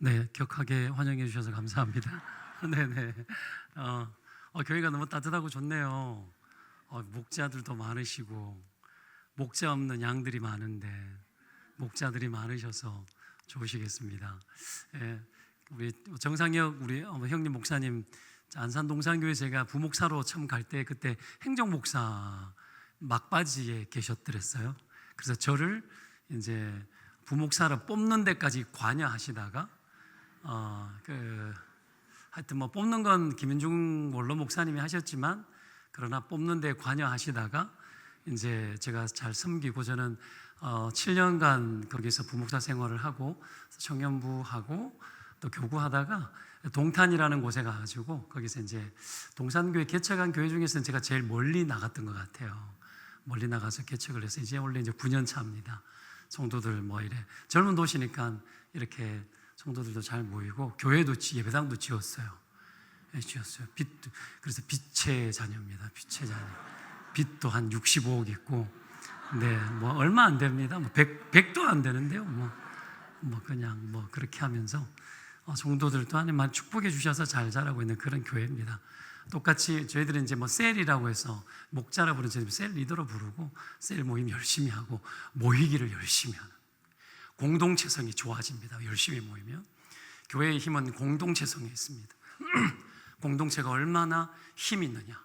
네, 격하게 환영해 주셔서 감사합니다. 네네. 교회가 너무 따뜻하고 좋네요. 목자들도 많으시고 목자 없는 양들이 많은데 목자들이 많으셔서 좋으시겠습니다. 예, 우리 정상혁 우리 형님 목사님 안산 동산교회 제가 부목사로 처음 갈 때 그때 행정목사 막바지에 계셨더랬어요. 그래서 저를 이제 부목사로 뽑는 데까지 관여하시다가 하여튼 뭐 뽑는 건 김윤중 원로 목사님이 하셨지만 그러나 뽑는 데 관여하시다가 이제 제가 잘 섬기고 저는 7년간 거기서 부목사 생활을 하고 청년부하고 또 교구하다가 동탄이라는 곳에 가가지고 거기서 이제 동산교회 개척한 교회 중에서는 제가 제일 멀리 나갔던 것 같아요. 멀리 나가서 개척을 해서 이제 원래 이제 9년 차입니다. 성도들 뭐 이래 젊은 도시니까 이렇게 성도들도 잘 모이고 교회도 예배당도 지었어요. 네, 지었어요. 그래서 빛의 자녀입니다. 빛의 자녀. 빚도 한 65억 있고, 네, 뭐 얼마 안 됩니다. 뭐 100도 안 되는데요. 뭐 그냥 뭐 그렇게 하면서 성도들도 하나님 축복해 주셔서 잘 자라고 있는 그런 교회입니다. 똑같이 저희들은 이제 뭐 셀이라고 해서 목자라 부르는 저희 셀 리더로 부르고 셀 모임 열심히 하고 모이기를 열심히 하는 공동체성이 좋아집니다. 열심히 모이면 교회의 힘은 공동체성에 있습니다. 공동체가 얼마나 힘이 있느냐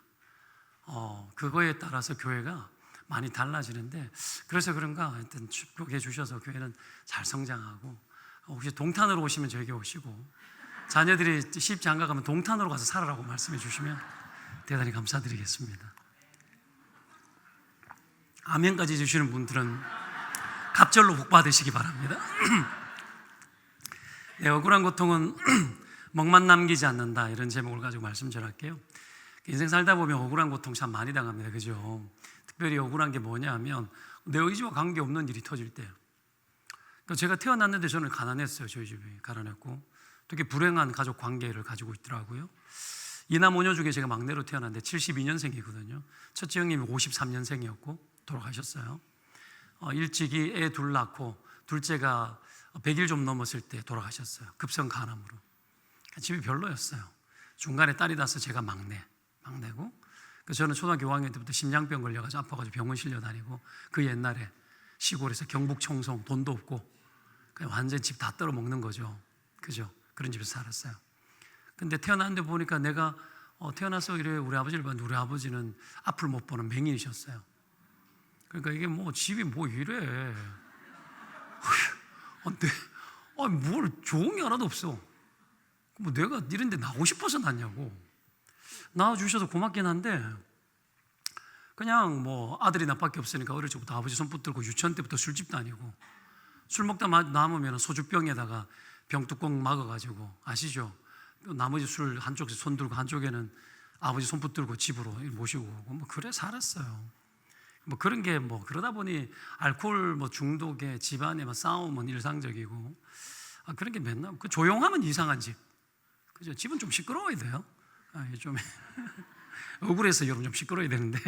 그거에 따라서 교회가 많이 달라지는데 그래서 그런가 하여튼 축복해 주셔서 교회는 잘 성장하고 혹시 동탄으로 오시면 저에게 오시고 자녀들이 시집 장가 가면 동탄으로 가서 살아라고 말씀해 주시면 대단히 감사드리겠습니다. 아멘까지 주시는 분들은 갑절로 복 받으시기 바랍니다. 네, 억울한 고통은 먹만 남기지 않는다 이런 제목을 가지고 말씀 전할게요. 인생 살다 보면 억울한 고통 참 많이 당합니다. 그죠? 특별히 억울한 게 뭐냐 하면 내 의지와 관계없는 일이 터질 때요. 그러니까 제가 태어났는데 저는 가난했어요. 저희 집이 가난했고 되게 불행한 가족 관계를 가지고 있더라고요. 이남 오녀 중에 제가 막내로 태어났는데 72년생이거든요. 첫째 형님이 53년생이었고 돌아가셨어요. 일찍이 애 둘 낳고 둘째가 100일 좀 넘었을 때 돌아가셨어요. 급성 간암으로. 집이 별로였어요. 중간에 딸이 나서 제가 막내고 그래서 저는 초등학교 5학년 때부터 심장병 걸려가지고 아파가지고 병원 실려 다니고 그 옛날에 시골에서 경북 청송 돈도 없고 그냥 완전 집 다 떨어 먹는 거죠. 그죠? 그런 집에서 살았어요. 근데 태어났는데 보니까 내가 태어나서 이래 우리 아버지를 봤는데 우리 아버지는 앞을 못 보는 맹인이셨어요. 그러니까 이게 뭐 집이 뭐 이래. 뭘 좋은 게 하나도 없어. 뭐 내가 이런 데 나오고 싶어서 났냐고. 낳아주셔서 고맙긴 한데 그냥 뭐 아들이 나밖에 없으니까 어릴 적부터 아버지 손 붙들고 유치원 때부터 술집 다니고 술 먹다 남으면 소주병에다가 병뚜껑 막아가지고 아시죠? 나머지 술 한쪽에 손 들고 한쪽에는 아버지 손 붙들고 집으로 모시고 뭐 그래 살았어요. 뭐 그런 게 뭐 그러다 보니 알코올 뭐 중독에 집안에 막 싸움은 일상적이고 그런 게 맨날 그 조용하면 이상한 집. 그죠? 집은 좀 시끄러워야 돼요. 좀 억울해서 여러분 좀 시끄러워야 되는데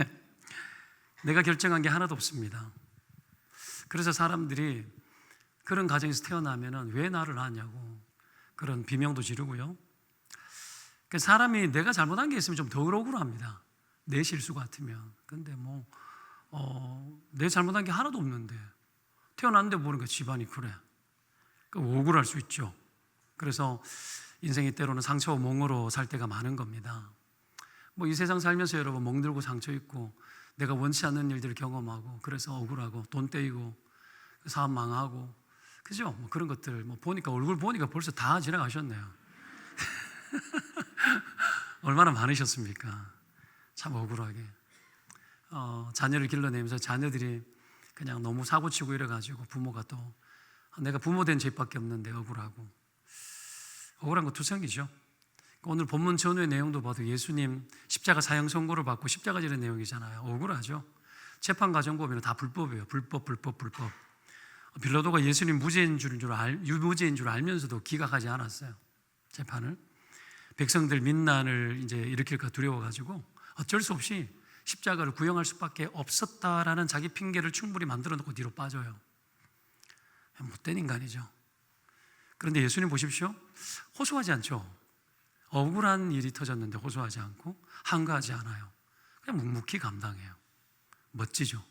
내가 결정한 게 하나도 없습니다. 그래서 사람들이 그런 가정에서 태어나면은 왜 나를 낳았냐고 그런 비명도 지르고요. 사람이 내가 잘못한 게 있으면 좀 더 억울합니다. 내 실수 같으면. 근데 내 잘못한 게 하나도 없는데 태어났는데 보니까 집안이 그래. 억울할 수 있죠. 그래서 인생이 때로는 상처와 멍으로 살 때가 많은 겁니다. 이 세상 살면서 여러분 멍들고 상처 있고 내가 원치 않는 일들을 경험하고 그래서 억울하고 돈 떼이고 사업 망하고 그죠? 그런 것들 보니까 얼굴 보니까 벌써 다 지나가셨네요. 얼마나 많으셨습니까? 참 억울하게 자녀를 길러내면서 자녀들이 그냥 너무 사고치고 이래가지고 부모가 또 내가 부모 된 죄밖에 없는데 억울한 거 투성이죠. 오늘 본문 전후의 내용도 봐도 예수님 십자가 사형 선고를 받고 십자가 지는 내용이잖아요. 억울하죠. 재판 과정 보면 다 불법이에요. 불법. 빌라도가 예수님 유무죄인 줄 알면서도 기각하지 않았어요. 재판을. 백성들 민난을 이제 일으킬까 두려워가지고 어쩔 수 없이 십자가를 구형할 수밖에 없었다라는 자기 핑계를 충분히 만들어 놓고 뒤로 빠져요. 못된 인간이죠. 그런데 예수님 보십시오. 호소하지 않죠. 억울한 일이 터졌는데 호소하지 않고 한가하지 않아요. 그냥 묵묵히 감당해요. 멋지죠.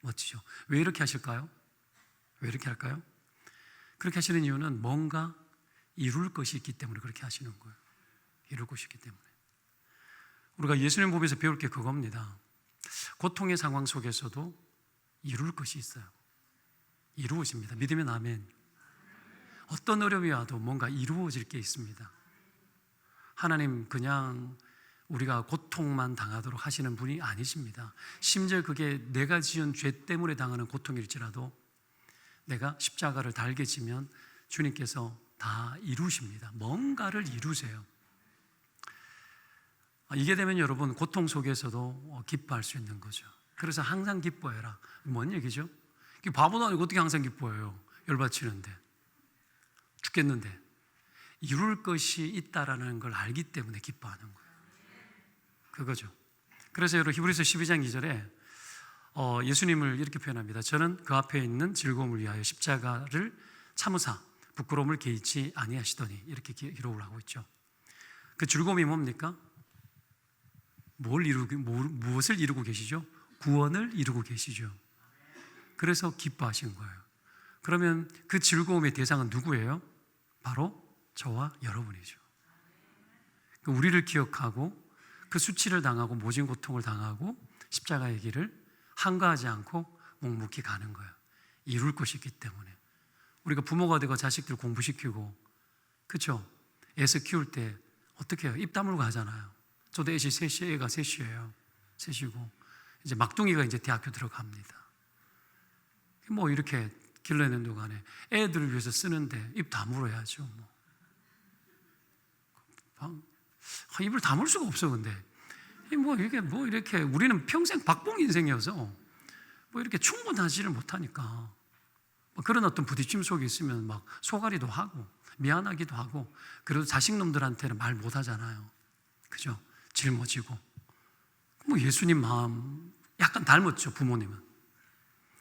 멋지죠. 왜 이렇게 하실까요? 왜 이렇게 할까요? 그렇게 하시는 이유는 뭔가 이룰 것이 있기 때문에 그렇게 하시는 거예요. 이룰 것이 있기 때문에. 우리가 예수님 보면서 배울 게 그겁니다. 고통의 상황 속에서도 이룰 것이 있어요. 이루어집니다. 믿으면 아멘. 어떤 어려움이 와도 뭔가 이루어질 게 있습니다. 하나님 그냥 우리가 고통만 당하도록 하시는 분이 아니십니다. 심지어 그게 내가 지은 죄 때문에 당하는 고통일지라도 내가 십자가를 달게 지면 주님께서 다 이루십니다. 뭔가를 이루세요. 이게 되면 여러분 고통 속에서도 기뻐할 수 있는 거죠. 그래서 항상 기뻐해라. 뭔 얘기죠? 바보도 아니고 어떻게 항상 기뻐해요? 열받치는데, 죽겠는데. 이룰 것이 있다라는 걸 알기 때문에 기뻐하는 거예요. 그거죠. 그래서 여러분 히브리서 12장 2절에 예수님을 이렇게 표현합니다. 저는 그 앞에 있는 즐거움을 위하여 십자가를 참으사 부끄러움을 개의치 아니하시더니, 이렇게 기록을 하고 있죠. 그 즐거움이 뭡니까? 무엇을 이루고 계시죠? 구원을 이루고 계시죠. 그래서 기뻐하신 거예요. 그러면 그 즐거움의 대상은 누구예요? 바로 저와 여러분이죠. 우리를 기억하고 그 수치를 당하고 모진 고통을 당하고 십자가의 길을 한가하지 않고 묵묵히 가는 거예요. 이룰 것이 있기 때문에. 우리가 부모가 되고 자식들 공부시키고, 그렇죠? 애서 키울 때 어떻게 해요? 입 다물고 하잖아요. 저도 애가 셋이에요. 셋이고 이제 막둥이가 이제 대학교 들어갑니다. 뭐 이렇게 길러내는 동안에 애들을 위해서 쓰는데 입 다물어야죠. 입을 다물 수가 없어. 근데 이게 이렇게 우리는 평생 박봉 인생이어서 뭐 이렇게 충분하지를 못하니까 그런 어떤 부딪힘 속에 있으면 막 소가리도 하고 미안하기도 하고, 그래도 자식놈들한테는 말 못하잖아요. 그죠? 짊어지고. 뭐 예수님 마음 약간 닮았죠. 부모님은.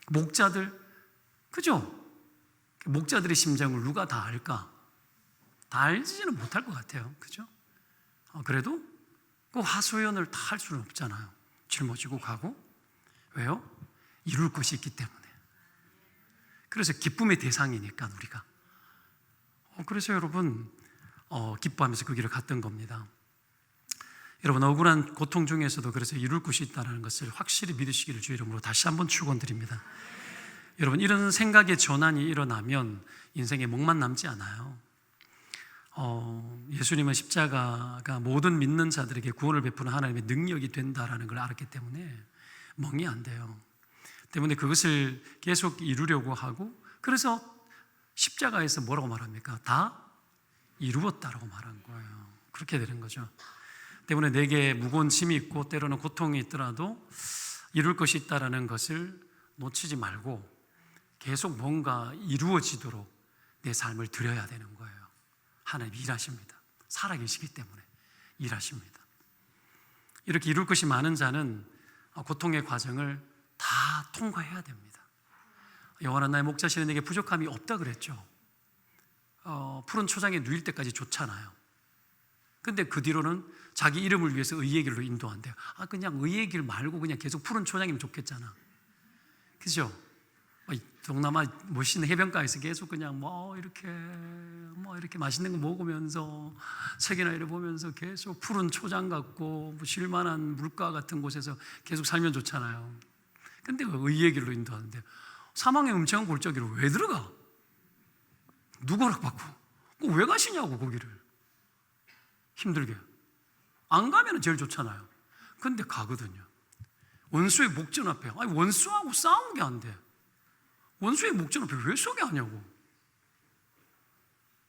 목자들, 그죠? 목자들의 심정을 누가 다 알까? 다 알지는 못할 것 같아요. 그죠? 그래도 그 하소연을 다 할 수는 없잖아요. 짊어지고 가고. 왜요? 이룰 것이 있기 때문에. 그래서 기쁨의 대상이니까 우리가. 그래서 여러분 기뻐하면서 그 길을 갔던 겁니다. 여러분 억울한 고통 중에서도 그래서 이룰 것이 있다는 것을 확실히 믿으시기를 주 이름으로 다시 한번 축원드립니다. 여러분 이런 생각의 전환이 일어나면 인생에 멍만 남지 않아요. 예수님은 십자가가 모든 믿는 자들에게 구원을 베푸는 하나님의 능력이 된다라는 걸 알았기 때문에 멍이 안 돼요. 때문에 그것을 계속 이루려고 하고, 그래서 십자가에서 뭐라고 말합니까? 다 이루었다라고 말한 거예요. 그렇게 되는 거죠. 때문에 내게 무거운 짐이 있고 때로는 고통이 있더라도 이룰 것이 있다라는 것을 놓치지 말고 계속 뭔가 이루어지도록 내 삶을 드려야 되는 거예요. 하나님이 일하십니다. 살아계시기 때문에 일하십니다. 이렇게 이룰 것이 많은 자는 고통의 과정을 다 통과해야 됩니다. 여호와는 나의 목자시니 내게 부족함이 없다 그랬죠. 푸른 초장에 누일 때까지 좋잖아요. 근데 그 뒤로는 자기 이름을 위해서 의의 길로 인도한대요. 그냥 의의 길 말고 그냥 계속 푸른 초장이면 좋겠잖아. 그죠? 동남아 멋있는 해변가에서 계속 그냥 이렇게 맛있는 거 먹으면서 책이나 이렇게 보면서 계속 푸른 초장 같고 쉴만한 물가 같은 곳에서 계속 살면 좋잖아요. 근데 의의 길로 인도하는데 사망의 음침한 골짜기로 왜 들어가? 누구 허락받고? 왜 가시냐고 거기를. 힘들게. 안 가면 제일 좋잖아요. 근데 가거든요. 원수의 목전 앞에. 원수하고 싸우는 게 안 돼. 원수의 목전 앞에 왜 서게 하냐고.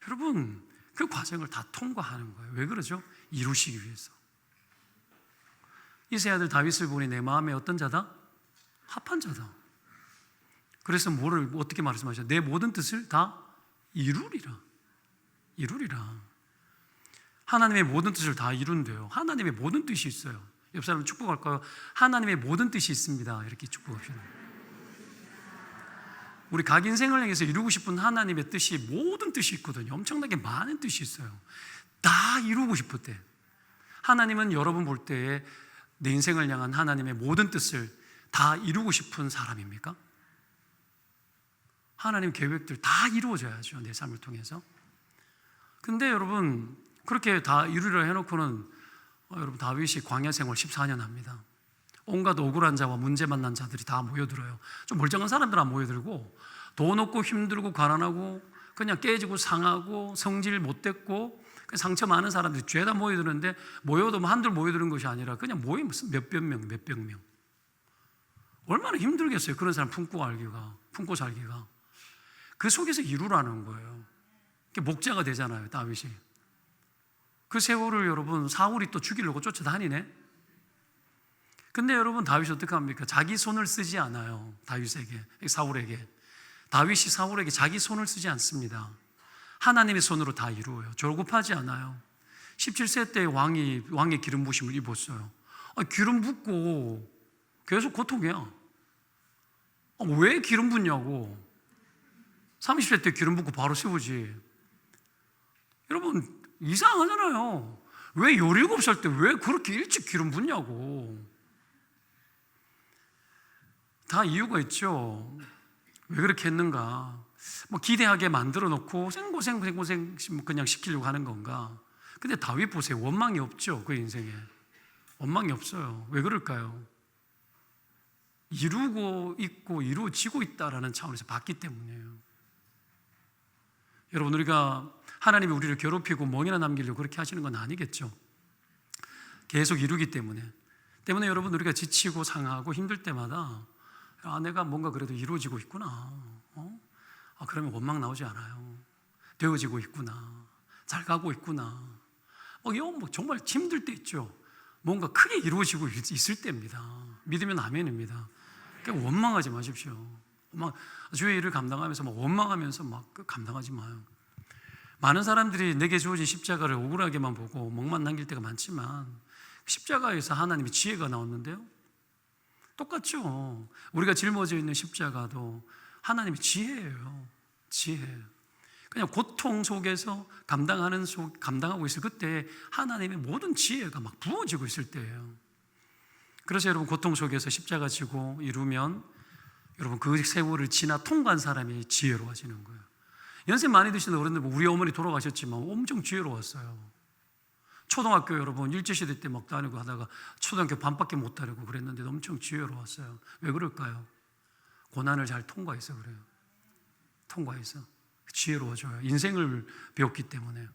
여러분 그 과정을 다 통과하는 거예요. 왜 그러죠? 이루시기 위해서. 이세 아들 다윗을 보니 내 마음에 어떤 자다? 합한 자다. 그래서 뭐를 어떻게 말씀하셨어요? 내 모든 뜻을 다 이루리라. 하나님의 모든 뜻을 다 이룬대요. 하나님의 모든 뜻이 있어요. 옆 사람 축복할까요? 하나님의 모든 뜻이 있습니다. 이렇게 축복합시다. 우리 각 인생을 향해서 이루고 싶은 하나님의 뜻이 모든 뜻이 있거든요. 엄청나게 많은 뜻이 있어요. 다 이루고 싶을 때 하나님은 여러분 볼 때에 내 인생을 향한 하나님의 모든 뜻을 다 이루고 싶은 사람입니까? 하나님 계획들 다 이루어져야죠, 내 삶을 통해서. 근데 여러분 그렇게 다 이루려 해놓고는 여러분 다윗이 광야 생활 14년 합니다. 온갖 억울한 자와 문제 만난 자들이 다 모여들어요. 좀 멀쩡한 사람들 안 모여들고 돈 없고 힘들고 가난하고 그냥 깨지고 상하고 성질 못됐고 상처 많은 사람들이 죄다 모여드는데 모여도 한둘 모여드는 것이 아니라 그냥 모이면 몇백 명 얼마나 힘들겠어요. 그런 사람 품고 살기가. 그 속에서 이루라는 거예요. 목자가 되잖아요, 다윗이. 그 세월을 여러분 사울이 또 죽이려고 쫓아다니네. 근데 여러분 다윗이 어떻게 합니까? 자기 손을 쓰지 않아요. 사울에게. 다윗이 사울에게 자기 손을 쓰지 않습니다. 하나님의 손으로 다 이루어요. 조급하지 않아요. 17세 때 왕의 기름 부심을 입었어요. 기름 붓고 계속 고통이야. 왜 기름 붓냐고. 30세 때 기름 붓고 바로 세우지. 여러분 이상하잖아요. 왜 17살 때 왜 그렇게 일찍 기름 붓냐고. 다 이유가 있죠. 왜 그렇게 했는가. 기대하게 만들어 놓고 생고생 그냥 시키려고 하는 건가. 근데 다윗 보세요. 원망이 없죠. 그 인생에 원망이 없어요. 왜 그럴까요? 이루고 있고 이루어지고 있다라는 차원에서 봤기 때문이에요. 여러분 우리가 하나님이 우리를 괴롭히고 멍이나 남기려고 그렇게 하시는 건 아니겠죠. 계속 이루기 때문에 여러분 우리가 지치고 상하고 힘들 때마다 내가 뭔가 그래도 이루어지고 있구나. 그러면 원망 나오지 않아요. 되어지고 있구나. 잘 가고 있구나. 정말 힘들 때 있죠. 뭔가 크게 이루어지고 있을 때입니다. 믿으면 아멘입니다. 그러니까 원망하지 마십시오. 주의 일을 감당하면서 원망하면서 감당하지 마요. 많은 사람들이 내게 주어진 십자가를 억울하게만 보고 멍만 남길 때가 많지만 십자가에서 하나님의 지혜가 나왔는데요. 똑같죠. 우리가 짊어져 있는 십자가도 하나님의 지혜예요. 지혜. 그냥 고통 속에서 감당하고 있을 그때 하나님의 모든 지혜가 막 부어지고 있을 때예요. 그래서 여러분 고통 속에서 십자가 지고 이루면 여러분 그 세월을 지나 통과한 사람이 지혜로워지는 거예요. 연세 많이 드시는 어른들, 우리 어머니 돌아가셨지만 엄청 지혜로웠어요. 초등학교 여러분 일제시대 때 막 다니고 하다가 초등학교 반밖에 못 다니고 그랬는데 엄청 지혜로웠어요. 왜 그럴까요? 고난을 잘 통과해서 그래요. 통과해서 지혜로워져요. 인생을 배웠기 때문에.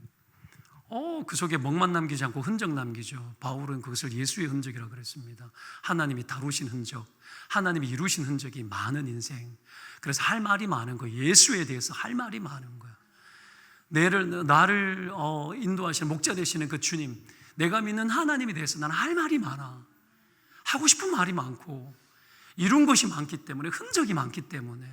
그 속에 멍만 남기지 않고 흔적 남기죠. 바울은 그것을 예수의 흔적이라고 그랬습니다. 하나님이 다루신 흔적, 하나님이 이루신 흔적이 많은 인생. 그래서 할 말이 많은 거예요. 예수에 대해서 할 말이 많은 거예요. 나를 인도하시는 목자 되시는 그 주님, 내가 믿는 하나님에 대해서 나는 할 말이 많아. 하고 싶은 말이 많고 이룬 것이 많기 때문에, 흔적이 많기 때문에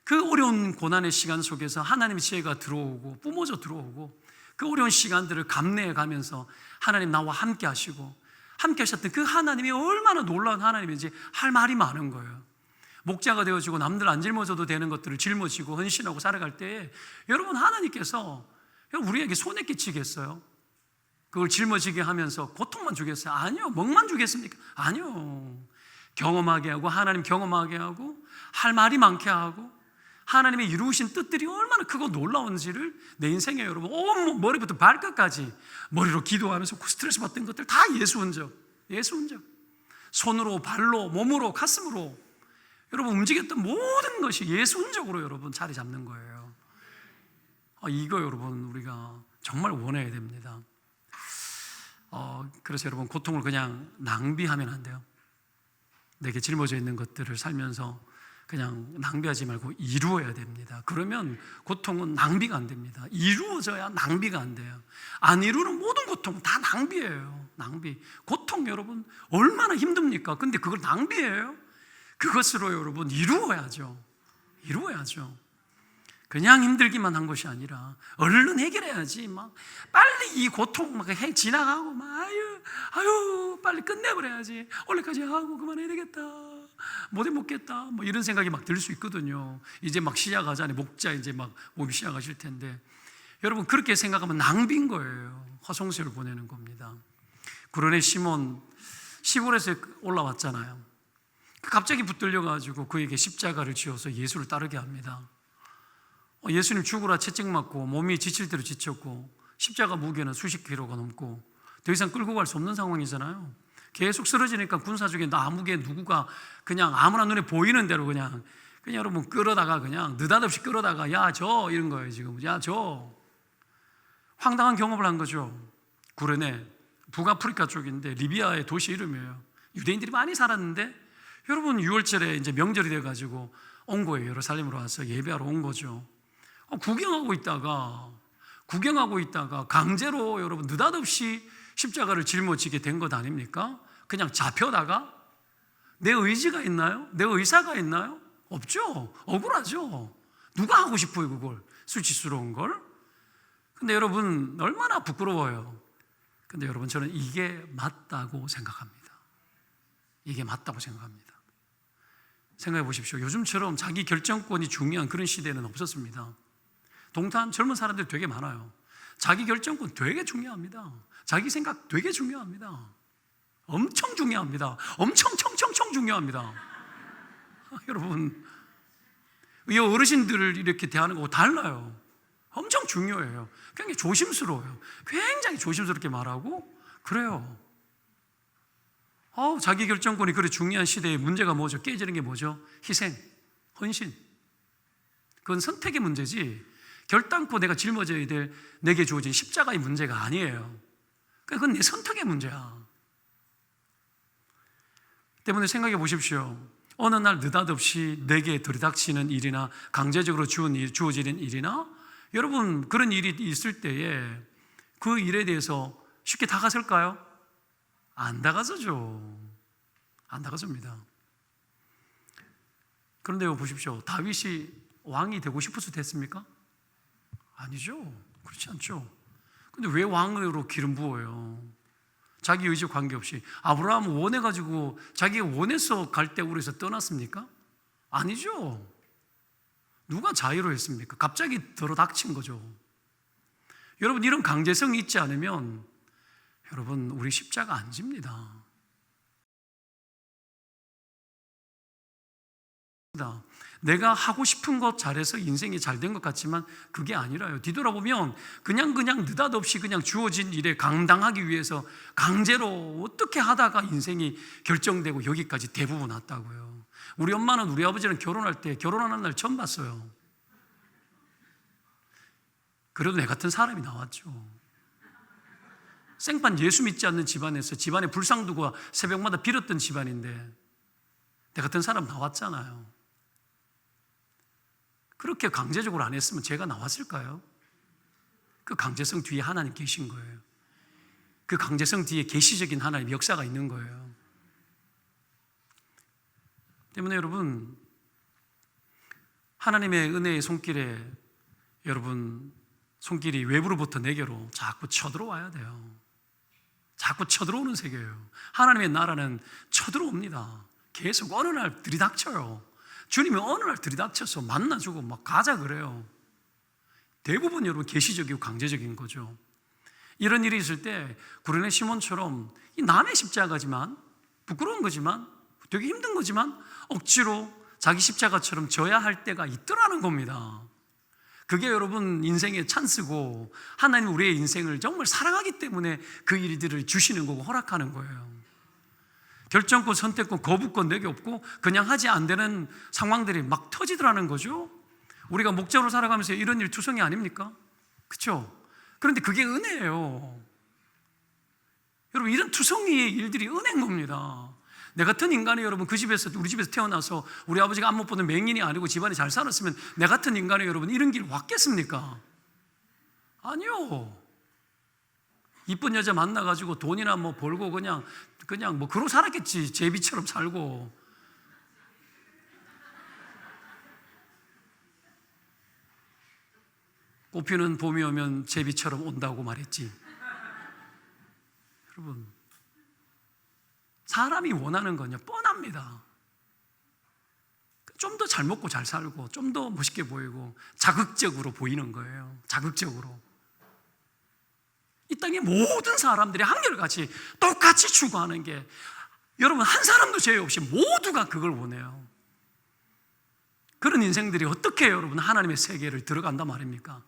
그 어려운 고난의 시간 속에서 하나님의 지혜가 들어오고 뿜어져 들어오고 그 어려운 시간들을 감내해 가면서 하나님 나와 함께 하시고 함께 하셨던 그 하나님이 얼마나 놀라운 하나님인지 할 말이 많은 거예요. 목자가 되어지고 남들 안 짊어져도 되는 것들을 짊어지고 헌신하고 살아갈 때 여러분 하나님께서 우리에게 손에 끼치겠어요? 그걸 짊어지게 하면서 고통만 주겠어요? 아니요. 멍만 주겠습니까? 아니요. 경험하게 하고 하나님 경험하게 하고 할 말이 많게 하고 하나님의 이루신 뜻들이 얼마나 크고 놀라운지를 내 인생에 여러분 온 머리부터 발끝까지 머리로 기도하면서 스트레스 받던 것들 다 예수 흔적, 예수 흔적. 손으로 발로 몸으로 가슴으로 여러분 움직였던 모든 것이 예수 흔적으로 여러분 자리 잡는 거예요. 이거 여러분 우리가 정말 원해야 됩니다. 그래서 여러분 고통을 그냥 낭비하면 안 돼요. 내게 짊어져 있는 것들을 살면서 그냥 낭비하지 말고 이루어야 됩니다. 그러면 고통은 낭비가 안 됩니다. 이루어져야 낭비가 안 돼요. 안 이루는 모든 고통은 다 낭비예요. 낭비. 고통 여러분 얼마나 힘듭니까? 근데 그걸 낭비예요. 그것으로 여러분 이루어야죠. 이루어야죠. 그냥 힘들기만 한 것이 아니라 얼른 해결해야지. 막 빨리 이 고통 막 지나가고 막 아유 빨리 끝내버려야지. 원래까지 하고 그만해야 되겠다. 못 해먹겠다. 뭐 이런 생각이 막 들 수 있거든요. 이제 막 시작하잖아요. 목자 이제 막 몸이 시작하실 텐데. 여러분, 그렇게 생각하면 낭비인 거예요. 화송새를 보내는 겁니다. 구레네 시몬 시골에서 올라왔잖아요. 갑자기 붙들려가지고 그에게 십자가를 지어서 예수를 따르게 합니다. 예수님 죽으라 채찍 맞고 몸이 지칠 대로 지쳤고 십자가 무게는 수십 킬로가 넘고 더 이상 끌고 갈 수 없는 상황이잖아요. 계속 쓰러지니까 군사 중에 아무개 누구가 그냥 아무나 눈에 보이는 대로 그냥 여러분 끌어다가 그냥 느닷없이 끌어다가 야 저 이런 거예요. 지금 야 저 황당한 경험을 한 거죠. 구레네 북아프리카 쪽인데 리비아의 도시 이름이에요. 유대인들이 많이 살았는데 여러분 6월절에 이제 명절이 돼가지고 온 거예요. 예루살렘으로 와서 예배하러 온 거죠. 구경하고 있다가 강제로 여러분 느닷없이 십자가를 짊어지게 된 것 아닙니까? 그냥 잡혀다가 내 의지가 있나요? 내 의사가 있나요? 없죠. 억울하죠. 누가 하고 싶어요 그걸? 수치스러운 걸. 근데 여러분 얼마나 부끄러워요. 근데 여러분 저는 이게 맞다고 생각합니다. 이게 맞다고 생각합니다. 생각해 보십시오. 요즘처럼 자기 결정권이 중요한 그런 시대는 없었습니다. 동탄 젊은 사람들 되게 많아요. 자기 결정권 되게 중요합니다. 자기 생각 되게 중요합니다. 엄청 중요합니다. 엄청 중요합니다. 여러분, 이 어르신들을 이렇게 대하는 거하고 달라요. 엄청 중요해요. 굉장히 조심스러워요. 굉장히 조심스럽게 말하고 그래요. 자기 결정권이 그래 중요한 시대에 문제가 뭐죠? 깨지는 게 뭐죠? 희생, 헌신. 그건 선택의 문제지 결단코 내가 짊어져야 될 내게 주어진 십자가의 문제가 아니에요. 그건 내 선택의 문제야. 때문에 생각해 보십시오. 어느 날 느닷없이 내게 들이닥치는 일이나 강제적으로 주어지는 일이나 여러분 그런 일이 있을 때에 그 일에 대해서 쉽게 다가설까요? 안 다가서죠. 안 다가섭니다. 그런데 보십시오. 다윗이 왕이 되고 싶어서 됐습니까? 아니죠. 그렇지 않죠. 근데 왜 왕으로 기름 부어요? 자기 의지 관계없이. 아브라함은 원해가지고 자기가 원해서 갈대우르에서 떠났습니까? 아니죠. 누가 자유로 했습니까? 갑자기 들어닥친 거죠. 여러분 이런 강제성이 있지 않으면 여러분 우리 십자가 안 집니다. 내가 하고 싶은 것 잘해서 인생이 잘 된 것 같지만 그게 아니라요. 뒤돌아보면 그냥 느닷없이 그냥 주어진 일에 감당하기 위해서 강제로 어떻게 하다가 인생이 결정되고 여기까지 대부분 왔다고요. 우리 엄마는 우리 아버지는 결혼할 때 결혼하는 날 처음 봤어요. 그래도 내 같은 사람이 나왔죠. 생판 예수 믿지 않는 집안에서 집안에 불상 두고 새벽마다 빌었던 집안인데 내 같은 사람 나왔잖아요. 그렇게 강제적으로 안 했으면 제가 나왔을까요? 그 강제성 뒤에 하나님 계신 거예요. 그 강제성 뒤에 계시적인 하나님 역사가 있는 거예요. 때문에 여러분 하나님의 은혜의 손길에 여러분 손길이 외부로부터 내게로 자꾸 쳐들어와야 돼요. 자꾸 쳐들어오는 세계예요. 하나님의 나라는 쳐들어옵니다. 계속 어느 날 들이닥쳐요. 주님이 어느 날 들이닥쳐서 만나주고 막 가자 그래요. 대부분 여러분 계시적이고 강제적인 거죠. 이런 일이 있을 때 구레네 시몬처럼 이 남의 십자가지만 부끄러운 거지만 되게 힘든 거지만 억지로 자기 십자가처럼 져야 할 때가 있더라는 겁니다. 그게 여러분 인생의 찬스고 하나님 우리의 인생을 정말 사랑하기 때문에 그 일들을 주시는 거고 허락하는 거예요. 결정권, 선택권, 거부권 내게 없고 그냥 하지 안 되는 상황들이 막 터지더라는 거죠. 우리가 목자로 살아가면서 이런 일 투성이 아닙니까? 그렇죠? 그런데 그게 은혜예요. 여러분 이런 투성이의 일들이 은혜인 겁니다. 내 같은 인간이 여러분 그 집에서 우리 집에서 태어나서 우리 아버지가 안 못 보는 맹인이 아니고 집안에 잘 살았으면 내 같은 인간이 여러분 이런 길 왔겠습니까? 아니요. 이쁜 여자 만나가지고 돈이나 뭐 벌고 그냥 뭐 그러고 살았겠지. 제비처럼 살고. 꽃피는 봄이 오면 제비처럼 온다고 말했지. 여러분 사람이 원하는 건요 뻔합니다. 좀 더 잘 먹고 잘 살고 좀 더 멋있게 보이고 자극적으로 보이는 거예요. 자극적으로. 이 땅의 모든 사람들이 한결같이 똑같이 추구하는 게, 여러분 한 사람도 제외 없이 모두가 그걸 원해요. 그런 인생들이 어떻게 여러분 하나님의 세계를 들어간단 말입니까?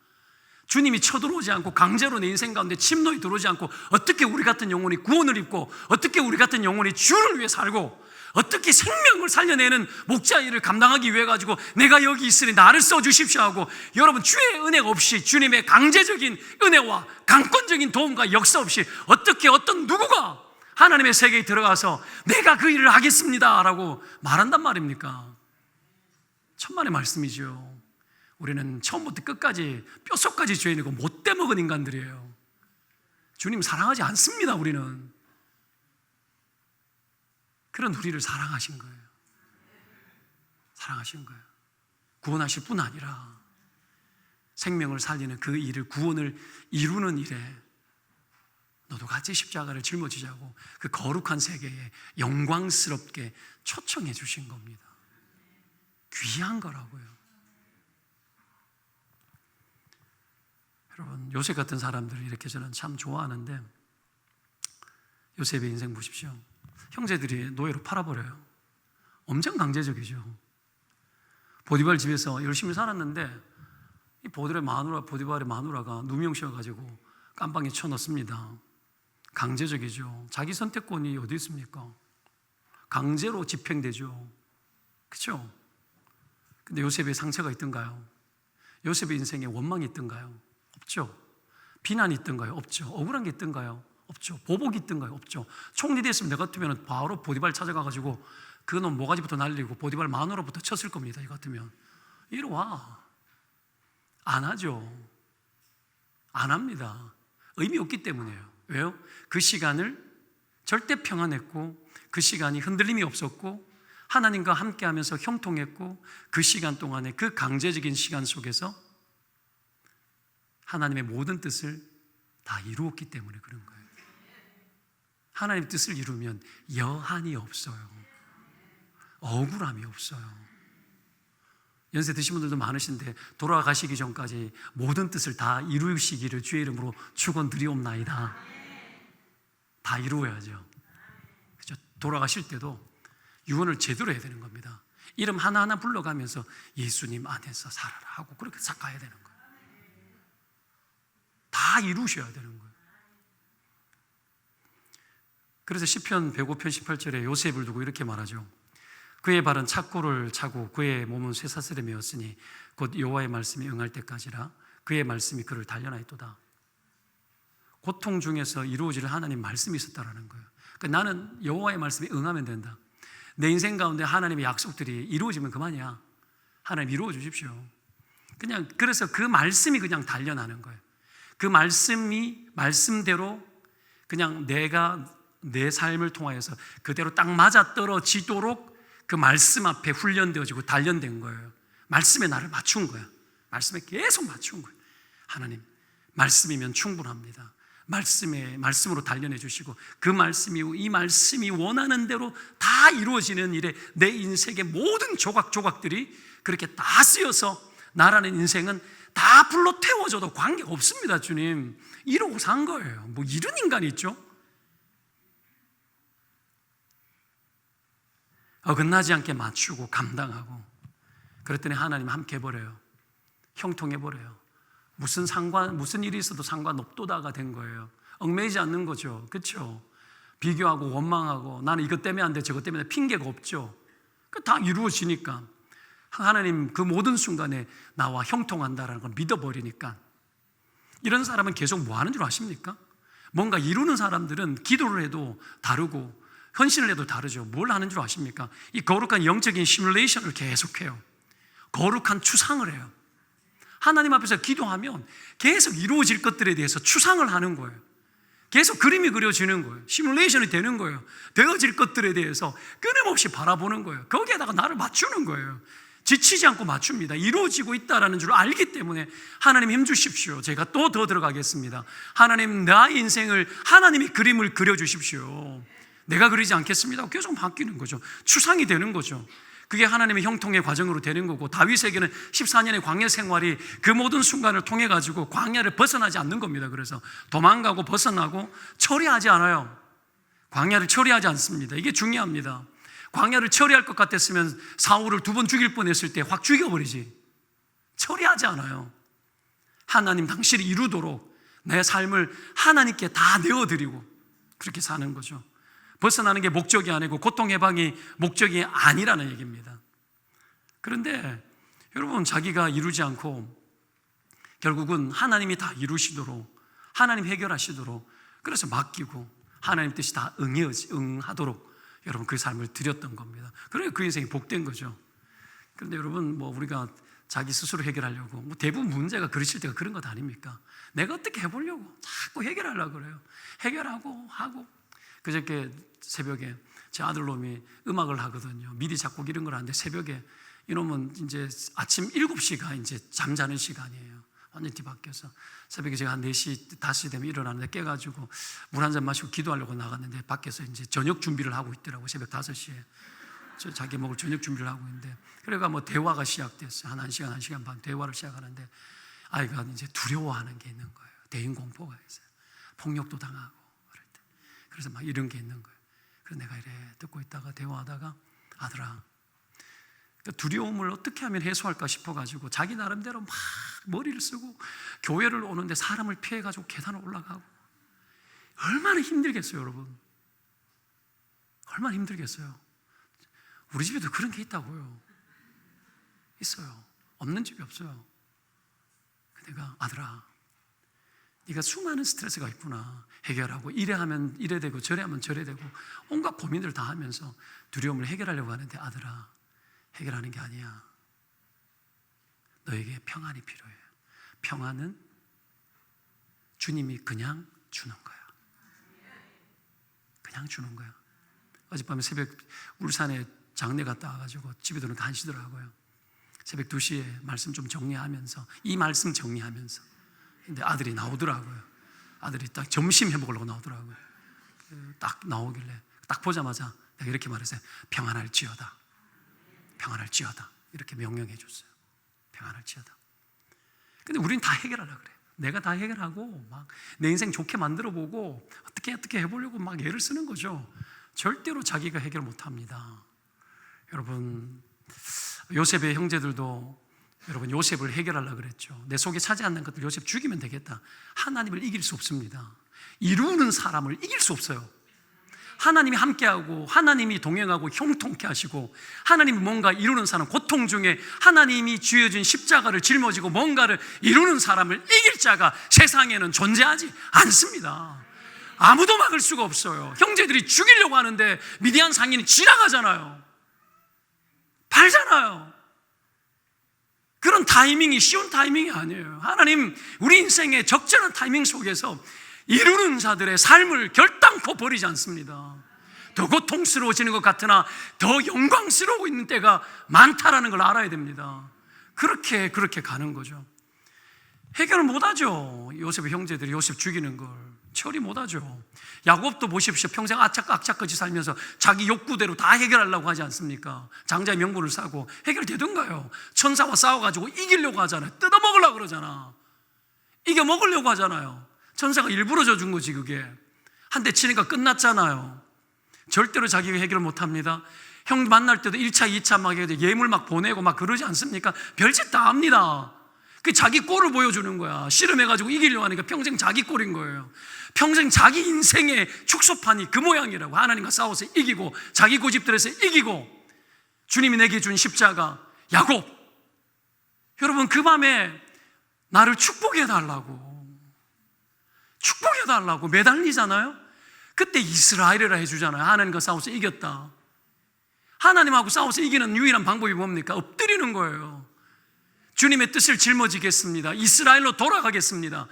주님이 쳐들어오지 않고 강제로 내 인생 가운데 침노에 들어오지 않고 어떻게 우리 같은 영혼이 구원을 입고, 어떻게 우리 같은 영혼이 주를 위해 살고, 어떻게 생명을 살려내는 목자 일을 감당하기 위해 가지고 내가 여기 있으니 나를 써주십시오 하고, 여러분 주의 은혜가 없이, 주님의 강제적인 은혜와 강권적인 도움과 역사 없이 어떻게 어떤 누구가 하나님의 세계에 들어가서 내가 그 일을 하겠습니다 라고 말한단 말입니까? 천만의 말씀이죠. 우리는 처음부터 끝까지 뼛속까지 죄인이고 못돼 먹은 인간들이에요. 주님 사랑하지 않습니다. 우리는 그런 우리를 사랑하신 거예요. 사랑하신 거예요. 구원하실 뿐 아니라 생명을 살리는 그 일을, 구원을 이루는 일에 너도 같이 십자가를 짊어지자고 그 거룩한 세계에 영광스럽게 초청해 주신 겁니다. 귀한 거라고요. 여러분, 요셉 같은 사람들을 이렇게 저는 참 좋아하는데, 요셉의 인생 보십시오. 형제들이 노예로 팔아버려요. 엄청 강제적이죠. 보디발 집에서 열심히 살았는데 이 보디발의 마누라가 누명씌워가지고 깜빵에 쳐넣습니다. 강제적이죠. 자기 선택권이 어디 있습니까? 강제로 집행되죠. 그렇죠? 근데 요셉의 상처가 있던가요? 요셉의 인생에 원망이 있던가요? 없죠. 비난이 있던가요? 없죠. 억울한 게 있던가요? 없죠. 보복이 있던가요? 없죠. 총리 됐으면 내 같으면 바로 보디발 찾아가가지고 그놈 모가지부터 날리고 보디발 마누라부터 쳤을 겁니다. 이 같으면. 이리 와. 안 하죠. 안 합니다. 의미 없기 때문이에요. 왜요? 그 시간을 절대 평안했고, 그 시간이 흔들림이 없었고, 하나님과 함께하면서 형통했고, 그 시간 동안에 그 강제적인 시간 속에서 하나님의 모든 뜻을 다 이루었기 때문에 그런 거예요. 하나님의 뜻을 이루면 여한이 없어요. 억울함이 없어요. 연세 드신 분들도 많으신데 돌아가시기 전까지 모든 뜻을 다 이루시기를 주의 이름으로 축원드리옵나이다. 다 이루어야죠. 그렇죠? 돌아가실 때도 유언을 제대로 해야 되는 겁니다. 이름 하나하나 불러가면서 예수님 안에서 살아라 하고 그렇게 싹 가야 되는 거예요. 다 이루셔야 되는 거예요. 그래서 시편 105편 18절에 요셉을 두고 이렇게 말하죠. 그의 발은 착고를 차고 그의 몸은 쇠사슬에 메었으니 곧 여호와의 말씀이 응할 때까지라. 그의 말씀이 그를 단련하였도다. 고통 중에서 이루어질 하나님 말씀이 있었다라는 거예요. 그러니까 나는 여호와의 말씀이 응하면 된다. 내 인생 가운데 하나님의 약속들이 이루어지면 그만이야. 하나님 이루어 주십시오. 그냥 그래서 그 말씀이 그냥 단련하는 거예요. 그 말씀이 말씀대로 그냥 내가 내 삶을 통하여서 그대로 딱 맞아떨어지도록 그 말씀 앞에 훈련되어지고 단련된 거예요. 말씀에 나를 맞춘 거야. 말씀에 계속 맞춘 거예요. 하나님, 말씀이면 충분합니다. 말씀으로 단련해 주시고 그 말씀이 이 말씀이 원하는 대로 다 이루어지는 일에 내 인생의 모든 조각조각들이 그렇게 다 쓰여서 나라는 인생은 다 불로 태워져도 관계가 없습니다. 주님, 이러고 산 거예요. 뭐 이런 인간이 있죠? 어긋나지 않게 맞추고 감당하고 그랬더니 하나님 함께 해버려요. 형통해버려요. 무슨 일이 있어도 상관없도다가 된 거예요. 얽매이지 않는 거죠. 그렇죠? 비교하고 원망하고 나는 이것 때문에 안 돼, 저것 때문에 핑계가 없죠. 다 이루어지니까 하나님 그 모든 순간에 나와 형통한다라는 걸 믿어버리니까. 이런 사람은 계속 뭐 하는 줄 아십니까? 뭔가 이루는 사람들은 기도를 해도 다르고 헌신을 해도 다르죠. 뭘 하는 줄 아십니까? 이 거룩한 영적인 시뮬레이션을 계속해요. 거룩한 추상을 해요. 하나님 앞에서 기도하면 계속 이루어질 것들에 대해서 추상을 하는 거예요. 계속 그림이 그려지는 거예요. 시뮬레이션이 되는 거예요. 되어질 것들에 대해서 끊임없이 바라보는 거예요. 거기에다가 나를 맞추는 거예요. 지치지 않고 맞춥니다. 이루어지고 있다는 줄 알기 때문에 하나님 힘주십시오. 제가 또 더 들어가겠습니다. 하나님, 나의 인생을 하나님이 그림을 그려주십시오. 내가 그리지 않겠습니다. 계속 바뀌는 거죠. 추상이 되는 거죠. 그게 하나님의 형통의 과정으로 되는 거고, 다윗에게는 14년의 광야 생활이 그 모든 순간을 통해 가지고 광야를 벗어나지 않는 겁니다. 그래서 도망가고 벗어나고 처리하지 않아요. 광야를 처리하지 않습니다. 이게 중요합니다. 광야를 처리할 것 같았으면 사울을 2번 죽일 뻔했을 때 확 죽여버리지. 처리하지 않아요. 하나님 당신이 이루도록 내 삶을 하나님께 다 내어드리고 그렇게 사는 거죠. 벗어나는 게 목적이 아니고 고통 해방이 목적이 아니라는 얘기입니다. 그런데 여러분, 자기가 이루지 않고 결국은 하나님이 다 이루시도록, 하나님 해결하시도록, 그래서 맡기고 하나님 뜻이 다 응하도록 여러분 그 삶을 드렸던 겁니다. 그래서 그 인생이 복된 거죠. 그런데 여러분, 우리가 자기 스스로 해결하려고, 대부분 문제가 그러실 때가 그런 것 아닙니까? 내가 어떻게 해보려고 자꾸 해결하려고 그래요. 해결하고 하고. 그저께 새벽에 제 아들놈이 음악을 하거든요. 미디 작곡 이런 걸 하는데 새벽에 이놈은 이제 아침 7시가 이제 잠자는 시간이에요. 완전히 뒤바뀌어서 새벽에 제가 한 4시, 5시 되면 일어나는데 깨가지고 물 한 잔 마시고 기도하려고 나갔는데 밖에서 이제 저녁 준비를 하고 있더라고요. 새벽 5시에. 자기 먹을 저녁 준비를 하고 있는데, 그래가 대화가 시작됐어요. 한 1시간, 1시간 반 대화를 시작하는데 아이가 이제 두려워하는 게 있는 거예요. 대인 공포가 있어요. 폭력도 당하고 그럴 때. 그래서 막 이런 게 있는 거예요. 그래서 내가 이래 듣고 있다가 대화하다가, 아들아, 그러니까 두려움을 어떻게 하면 해소할까 싶어가지고 자기 나름대로 막 머리를 쓰고 교회를 오는데 사람을 피해가지고 계단을 올라가고, 얼마나 힘들겠어요, 여러분. 얼마나 힘들겠어요. 우리 집에도 그런 게 있다고요. 있어요. 없는 집이 없어요. 내가, 아들아, 네가 수많은 스트레스가 있구나. 해결하고 이래 하면 이래 되고 저래 하면 저래 되고 온갖 고민들을 다 하면서 두려움을 해결하려고 하는데, 아들아, 해결하는 게 아니야. 너에게 평안이 필요해. 평안은 주님이 그냥 주는 거야. 그냥 주는 거야. 어젯밤에 새벽 울산에 장례 갔다 와가지고 집에 들어오니까 한시더라고요. 새벽 2시에 말씀 좀 정리하면서, 이 말씀 정리하면서, 근데 아들이 나오더라고요. 아들이 딱 점심 해먹으려고 나오더라고요. 딱 나오길래 딱 보자마자 내가 이렇게 말했어요. 평안할지어다. 평안할지어다. 이렇게 명령해 줬어요. 평안할지어다. 근데 우리는 다 해결하려고 그래요. 내가 다 해결하고 막 내 인생 좋게 만들어 보고 어떻게 해보려고 막 애를 쓰는 거죠. 절대로 자기가 해결 못합니다. 여러분, 요셉의 형제들도 여러분 요셉을 해결하려고 그랬죠. 내 속에 차지 않는 것들 요셉 죽이면 되겠다. 하나님을 이길 수 없습니다. 이루는 사람을 이길 수 없어요. 하나님이 함께하고 하나님이 동행하고 형통케 하시고 하나님이 뭔가 이루는 사람, 고통 중에 하나님이 쥐어준 십자가를 짊어지고 뭔가를 이루는 사람을 이길 자가 세상에는 존재하지 않습니다. 아무도 막을 수가 없어요. 형제들이 죽이려고 하는데 미디안 상인이 지나가잖아요. 팔잖아요. 그런 타이밍이 쉬운 타이밍이 아니에요. 하나님 우리 인생의 적절한 타이밍 속에서 이루는 자들의 삶을 결단코 버리지 않습니다. 더 고통스러워지는 것 같으나 더 영광스러워 있는 때가 많다라는 걸 알아야 됩니다. 그렇게 가는 거죠. 해결을 못하죠. 요셉의 형제들이 요셉 죽이는 걸 처리 못하죠. 야곱도 보십시오. 평생 악착같이 살면서 자기 욕구대로 다 해결하려고 하지 않습니까? 장자의 명분을 싸고 해결되던가요? 천사와 싸워가지고 이기려고 하잖아요. 뜯어먹으려고 그러잖아. 이겨 먹으려고 하잖아요. 천사가 일부러 져준 거지. 그게 한 대 치니까 끝났잖아요. 절대로 자기가 해결 못합니다. 형 만날 때도 1차, 2차 막 예물 막 보내고 막 그러지 않습니까? 별짓 다 합니다. 그 자기 꼴을 보여주는 거야. 씨름해가지고 이기려고 하니까 평생 자기 꼴인 거예요. 평생 자기 인생의 축소판이 그 모양이라고. 하나님과 싸워서 이기고 자기 고집들에서 이기고 주님이 내게 준 십자가 야곱. 여러분 그 밤에 나를 축복해달라고 매달리잖아요. 그때 이스라엘이라 해주잖아요. 하나님과 싸워서 이겼다. 하나님하고 싸워서 이기는 유일한 방법이 뭡니까? 엎드리는 거예요. 주님의 뜻을 짊어지겠습니다. 이스라엘로 돌아가겠습니다.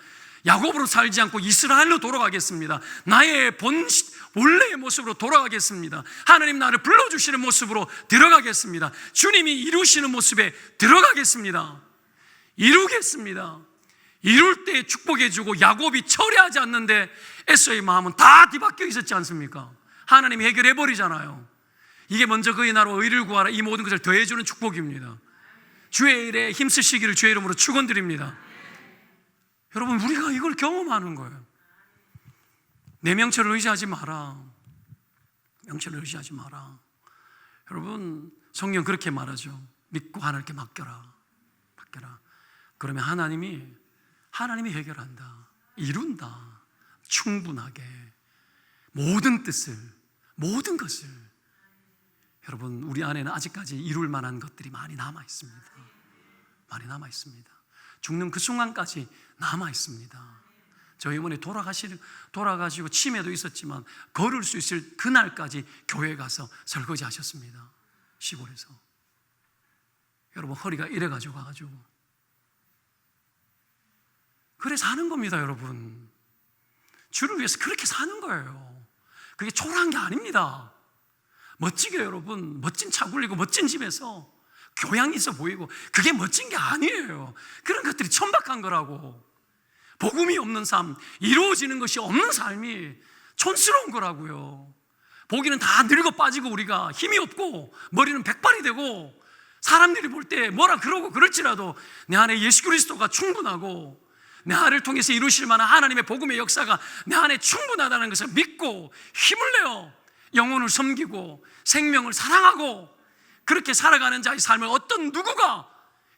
야곱으로 살지 않고 이스라엘로 돌아가겠습니다. 나의 원래의 모습으로 돌아가겠습니다. 하나님 나를 불러주시는 모습으로 들어가겠습니다. 주님이 이루시는 모습에 들어가겠습니다. 이루겠습니다. 이룰 때 축복해주고 야곱이 처리하지 않는데 에서의 마음은 다 뒤바뀌어 있었지 않습니까? 하나님이 해결해버리잖아요. 이게 먼저 그의 나라와 의를 구하라. 이 모든 것을 더해주는 축복입니다. 주의 일에 힘쓰시기를 주의 이름으로 축원드립니다. 여러분, 우리가 이걸 경험하는 거예요. 내 명철을 의지하지 마라. 명철을 의지하지 마라. 여러분, 성경 그렇게 말하죠. 믿고 하나님께 맡겨라. 그러면 하나님이 해결한다. 이룬다. 충분하게 모든 뜻을, 모든 것을. 여러분, 우리 안에는 아직까지 이룰 만한 것들이 많이 남아 있습니다. 많이 남아 있습니다. 죽는 그 순간까지 남아 있습니다. 저희 어머니 돌아가시고 치매도 있었지만 걸을 수 있을 그날까지 교회 가서 설거지 하셨습니다. 시골에서. 여러분, 허리가 이래가지고 가가지고. 그래 사는 겁니다, 여러분. 주를 위해서 그렇게 사는 거예요. 그게 초라한 게 아닙니다. 멋지게 여러분, 멋진 차 굴리고 멋진 집에서 교양이 있어 보이고, 그게 멋진 게 아니에요. 그런 것들이 천박한 거라고. 복음이 없는 삶, 이루어지는 것이 없는 삶이 촌스러운 거라고요. 보기는 다 늙어 빠지고 우리가 힘이 없고 머리는 백발이 되고, 사람들이 볼 때 뭐라 그러고 그럴지라도 내 안에 예수 그리스도가 충분하고 내 안을 통해서 이루실 만한 하나님의 복음의 역사가 내 안에 충분하다는 것을 믿고 힘을 내어 영혼을 섬기고 생명을 사랑하고 그렇게 살아가는 자의 삶을 어떤 누구가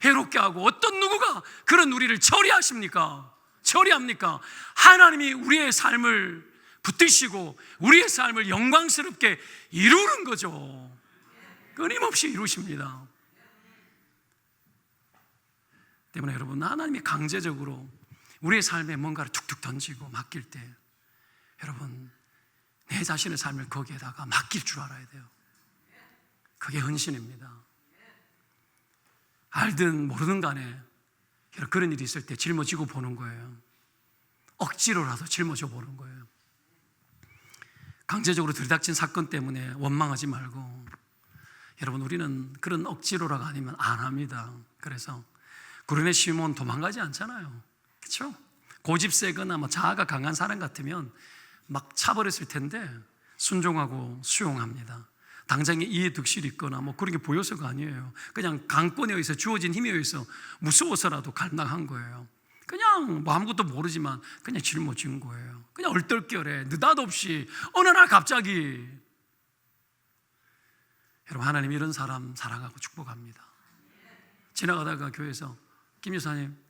해롭게 하고 어떤 누구가 그런 우리를 처리하십니까? 처리합니까? 하나님이 우리의 삶을 붙드시고 우리의 삶을 영광스럽게 이루는 거죠. 끊임없이 이루십니다. 때문에 여러분, 하나님이 강제적으로 우리의 삶에 뭔가를 툭툭 던지고 맡길 때, 여러분, 내 자신의 삶을 거기에다가 맡길 줄 알아야 돼요. 그게 헌신입니다. 알든 모르든 간에 그런 일이 있을 때 짊어지고 보는 거예요. 억지로라도 짊어져 보는 거예요. 강제적으로 들이닥친 사건 때문에 원망하지 말고, 여러분, 우리는 그런 억지로라가 아니면 안 합니다. 그래서 구레네 시몬 도망가지 않잖아요. 그렇죠? 고집 세거나 자아가 강한 사람 같으면 막 차버렸을 텐데 순종하고 수용합니다. 당장에 이해 득실이 있거나 그런 게 보여서가 아니에요. 그냥 강권에 의해서 주어진 힘에 의해서 무서워서라도 갈망한 거예요. 그냥 아무것도 모르지만 그냥 짊어진 거예요. 그냥 얼떨결에 느닷없이 어느 날 갑자기. 여러분, 하나님 이런 사람 사랑하고 축복합니다. 지나가다가 교회에서 김 여사님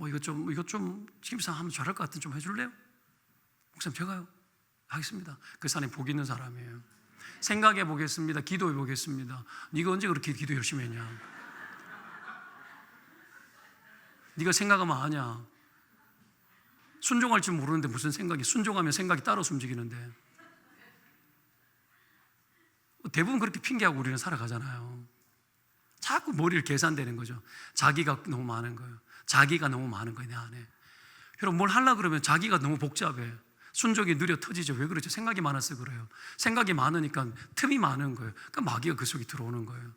이것 좀 김 여사 하면 잘할 것 같은데 좀 해줄래요? 목사님 제가요? 하겠습니다. 그 사람이 복 있는 사람이에요. 생각해 보겠습니다. 기도해 보겠습니다. 네가 언제 그렇게 기도 열심히 했냐? 네가 생각하면 아냐? 순종할 줄 모르는데 무슨 생각이, 순종하면 생각이 따라서 움직이는데. 대부분 그렇게 핑계하고 우리는 살아가잖아요. 자꾸 머리를 계산되는 거죠. 자기가 너무 많은 거예요. 자기가 너무 많은 거예요, 내 안에. 여러분, 뭘 하려고 그러면 자기가 너무 복잡해. 순종이 느려 터지죠. 왜 그러죠? 생각이 많아서 그래요. 생각이 많으니까 틈이 많은 거예요. 그러니까 마귀가 그 속에 들어오는 거예요.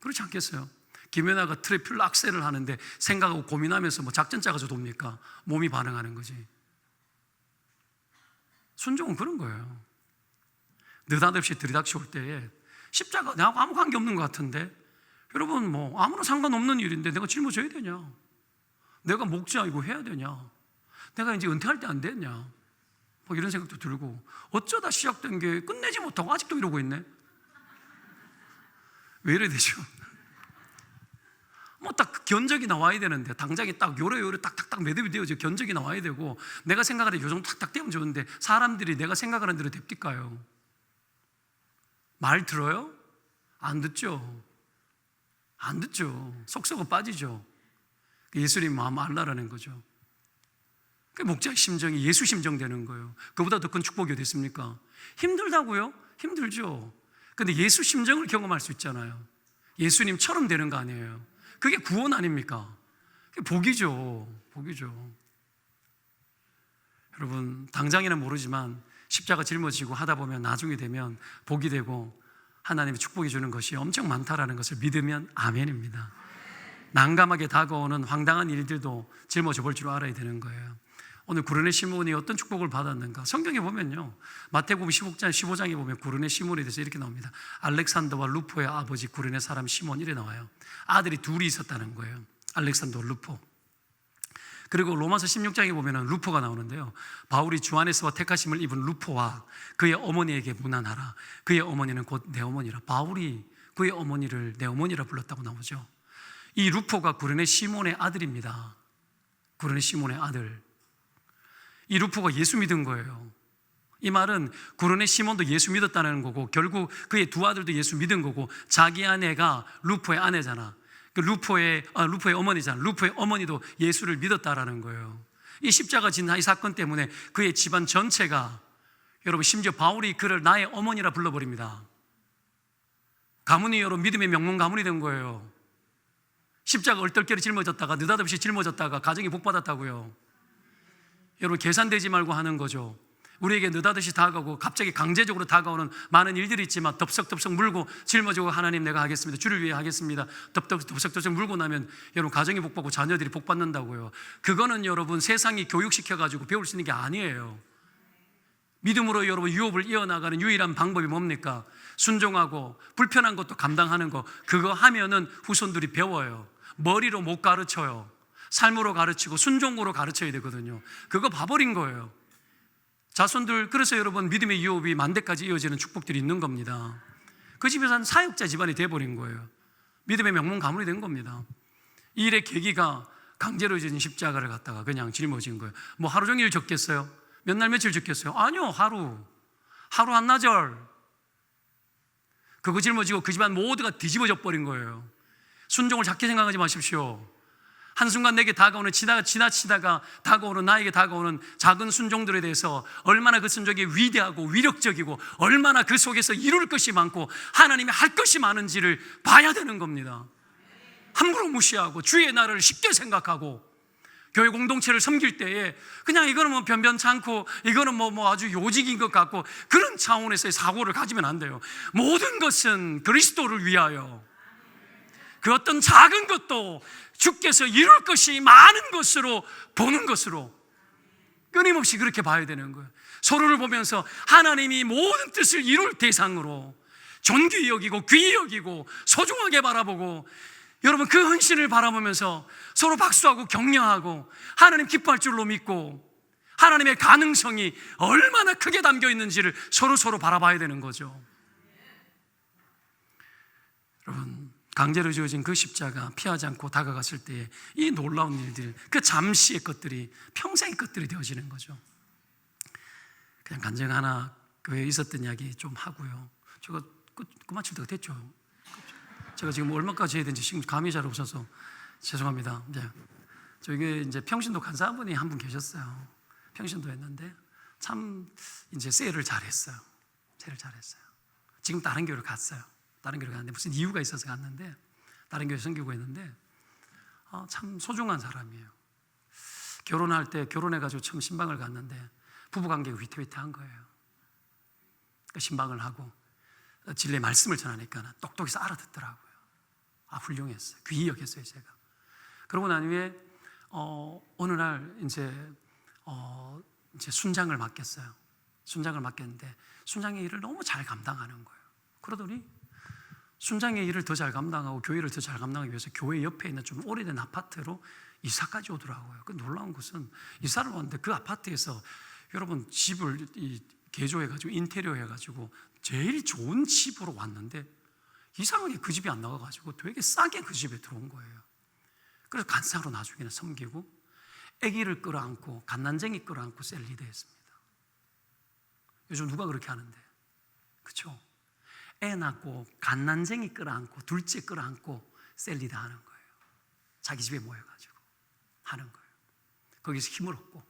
그렇지 않겠어요? 김연아가 트래필러 악셀을 하는데 생각하고 고민하면서 작전 짜가지고 돕니까? 몸이 반응하는 거지. 순종은 그런 거예요. 느닷없이 들이닥쳐올 때에 십자가 나하고 아무 관계 없는 것 같은데, 여러분, 아무나 상관없는 일인데 내가 짊어져야 되냐? 내가 목자 이거 해야 되냐? 내가 이제 은퇴할 때 안 됐냐? 이런 생각도 들고, 어쩌다 시작된 게 끝내지 못하고 아직도 이러고 있네? 왜 이래 되죠? 딱 견적이 나와야 되는데, 당장에 딱 요래 딱딱딱 매듭이 되어져 견적이 나와야 되고, 내가 생각하는 요 정도 탁탁 떼면 좋은데, 사람들이 내가 생각하는 대로 됩니까요? 말 들어요? 안 듣죠? 안 듣죠. 속 썩어 빠지죠. 예수님 마음 알라라는 거죠. 목자의 심정이 예수 심정 되는 거예요. 그보다 더 큰 축복이 어디 있습니까? 힘들다고요? 힘들죠. 근데 예수 심정을 경험할 수 있잖아요. 예수님처럼 되는 거 아니에요. 그게 구원 아닙니까? 그게 복이죠. 복이죠. 여러분, 당장에는 모르지만 십자가 짊어지고 하다 보면 나중에 되면 복이 되고 하나님이 축복해 주는 것이 엄청 많다라는 것을 믿으면 아멘입니다. 난감하게 다가오는 황당한 일들도 짊어져 볼 줄 알아야 되는 거예요. 오늘 구르네 시몬이 어떤 축복을 받았는가? 성경에 보면요, 마태복음 15장에 보면 구르네 시몬에 대해서 이렇게 나옵니다. 알렉산더와 루포의 아버지 구르네 사람 시몬, 이래 나와요. 아들이 둘이 있었다는 거예요. 알렉산더와 루포. 그리고 로마서 16장에 보면 루포가 나오는데요, 바울이 주 안에서 택하심을 입은 루포와 그의 어머니에게 문안하라. 그의 어머니는 곧 내 어머니라. 바울이 그의 어머니를 내 어머니라 불렀다고 나오죠. 이 루포가 구르네 시몬의 아들입니다. 구르네 시몬의 아들. 이 루포가 예수 믿은 거예요. 이 말은 구르네 시몬도 예수 믿었다는 거고, 결국 그의 두 아들도 예수 믿은 거고, 자기 아내가 루포의 아내잖아. 루포의 어머니잖아. 루포의 어머니도 예수를 믿었다라는 거예요. 이 십자가 진 이 사건 때문에 그의 집안 전체가, 여러분, 심지어 바울이 그를 나의 어머니라 불러버립니다. 가문이 여러분 믿음의 명문 가문이 된 거예요. 십자가 얼떨결에 짊어졌다가 느닷없이 짊어졌다가 가정이 복받았다고요. 여러분, 계산되지 말고 하는 거죠. 우리에게 느닷없이 다가오고 갑자기 강제적으로 다가오는 많은 일들이 있지만 덥석덥석 물고 짊어지고, 하나님 내가 하겠습니다, 주를 위해 하겠습니다, 덥석덥석 물고 나면 여러분 가정이 복받고 자녀들이 복받는다고요. 그거는 여러분 세상이 교육시켜가지고 배울 수 있는 게 아니에요. 믿음으로 여러분 유업을 이어나가는 유일한 방법이 뭡니까? 순종하고 불편한 것도 감당하는 거. 그거 하면은 후손들이 배워요. 머리로 못 가르쳐요. 삶으로 가르치고 순종으로 가르쳐야 되거든요. 그거 봐버린 거예요. 자손들, 그래서 여러분 믿음의 유업이 만대까지 이어지는 축복들이 있는 겁니다. 그 집에서 한 사역자 집안이 돼버린 거예요. 믿음의 명문 가문이 된 겁니다. 이 일의 계기가 강제로 진 십자가를 갖다가 그냥 짊어진 거예요. 뭐 하루 종일 졌겠어요? 몇 날 며칠 졌겠어요? 아니요, 하루 한나절. 그거 짊어지고 그 집안 모두가 뒤집어져 버린 거예요. 순종을 작게 생각하지 마십시오. 한순간 내게 다가오는, 지나치다가 다가오는, 나에게 다가오는 작은 순종들에 대해서 얼마나 그 순종이 위대하고 위력적이고 얼마나 그 속에서 이룰 것이 많고 하나님이 할 것이 많은지를 봐야 되는 겁니다. 함부로 무시하고 주의 나라를 쉽게 생각하고 교회 공동체를 섬길 때에 그냥 이거는 뭐 변변찮고 이거는 뭐 아주 요직인 것 같고 그런 차원에서의 사고를 가지면 안 돼요. 모든 것은 그리스도를 위하여, 그 어떤 작은 것도 주께서 이룰 것이 많은 것으로 보는 것으로 끊임없이 그렇게 봐야 되는 거예요. 서로를 보면서 하나님이 모든 뜻을 이룰 대상으로 존귀히 여기고 귀히 여기고 소중하게 바라보고, 여러분 그 헌신을 바라보면서 서로 박수하고 격려하고 하나님 기뻐할 줄로 믿고 하나님의 가능성이 얼마나 크게 담겨 있는지를 서로 바라봐야 되는 거죠. 여러분, 강제로 지어진 그 십자가 피하지 않고 다가갔을 때에 이 놀라운 일들, 그 잠시의 것들이 평생의 것들이 되어지는 거죠. 그냥 간증 하나, 교회에 있었던 이야기 좀 하고요. 제가 그만칠 때가 됐죠. 제가 지금 얼마까지 해야 되는지 지금 감이 잘 없어서 죄송합니다. 저기 이제 평신도 간사분이 한 분 계셨어요. 평신도 했는데 참 이제 세일을 잘했어요. 지금 다른 교회를 갔어요. 다른 교회를 갔는데 무슨 이유가 있어서 갔는데 다른 교회 섬기고 있는데 참 소중한 사람이에요. 결혼할 때 결혼해가지고 처음 신방을 갔는데 부부관계가 위태위태한 거예요. 그러니까 신방을 하고 진리의 말씀을 전하니까 똑똑해서 알아듣더라고요. 훌륭했어요. 귀히 여겼어요, 제가. 그러고 난 후에 어느 날 이제 순장을 맡겼어요. 순장을 맡겼는데 순장의 일을 너무 잘 감당하는 거예요. 그러더니 순장의 일을 더 잘 감당하고 교회를 더 잘 감당하기 위해서 교회 옆에 있는 좀 오래된 아파트로 이사까지 오더라고요. 그 놀라운 것은 이사를 왔는데 그 아파트에서 여러분 집을 개조해가지고 인테리어 해가지고 제일 좋은 집으로 왔는데 이상하게 그 집이 안 나가가지고 되게 싸게 그 집에 들어온 거예요. 그래서 간사로 나중에는 섬기고 아기를 끌어안고 갓난쟁이 끌어안고 셀리드 했습니다. 요즘 누가 그렇게 하는데, 그렇죠? 애 낳고 갓난쟁이 끌어안고 둘째 끌어안고 셀리드 하는 거예요. 자기 집에 모여가지고 하는 거예요. 거기서 힘을 얻고.